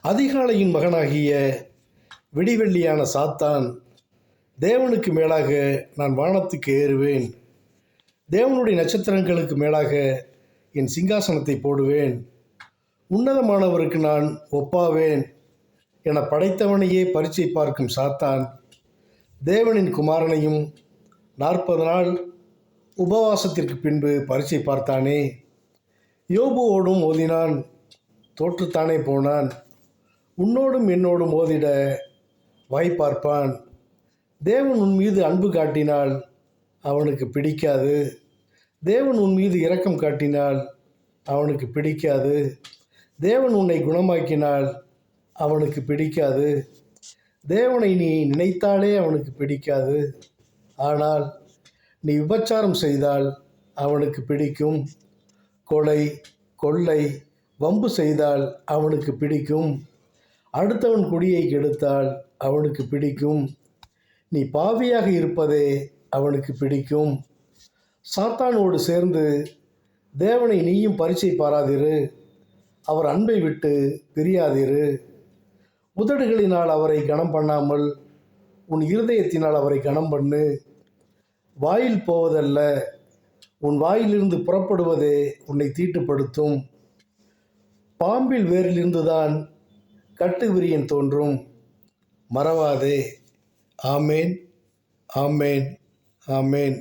அதிகாலையின் மகனாகிய விடிவெள்ளியான சாத்தான், தேவனுக்கு மேலாக நான் வானத்துக்கு ஏறுவேன், தேவனுடைய நட்சத்திரங்களுக்கு மேலாக என் சிங்காசனத்தை போடுவேன், உன்னதமானவருக்கு நான் ஒப்பாவேன் என படைத்தவனையே பரீட்சை பார்க்கும் சாத்தான், தேவனின் குமாரனையும் 40 நாள் உபவாசத்திற்கு பின்பு பரீட்சை பார்த்தானே. யோபுவோடும் மோதினான், தோற்றுத்தானே போனான். உன்னோடும் என்னோடும் மோதிட வாய்ப்பார்ப்பான். தேவன் உன் மீது அன்பு காட்டினால் அவனுக்கு பிடிக்காது. தேவன் உன் மீது இரக்கம் காட்டினால் அவனுக்கு பிடிக்காது. தேவன் உன்னை குணமாக்கினால் அவனுக்கு பிடிக்காது. தேவனை நீ நினைத்தாலே அவனுக்கு பிடிக்காது. ஆனால் நீ விபச்சாரம் செய்தால் அவனுக்கு பிடிக்கும். கொலை, கொள்ளை, வம்பு செய்தால் அவனுக்கு பிடிக்கும். அடுத்தவன் குடியை கெடுத்தால் அவனுக்கு பிடிக்கும். நீ பாவியாக இருப்பதே அவனுக்கு பிடிக்கும். சாத்தானோடு சேர்ந்து தேவனை நீயும் பரீட்சை பாராதிரு. அவர் அன்பை விட்டு பிரியாதிரு. உதடுகளினால் அவரை கனம் பண்ணாமல் உன் இருதயத்தினால் அவரை கனம் பண்ணு. வாயில் போவதல்ல, உன் வாயிலிருந்து புறப்படுவதே உன்னை தீட்டுப்படுத்தும். பாம்பில் வேரிலிருந்துதான் கட்டுவிரியன் தோன்றும். மறவாதே. ஆமேன், ஆமேன், ஆமேன்.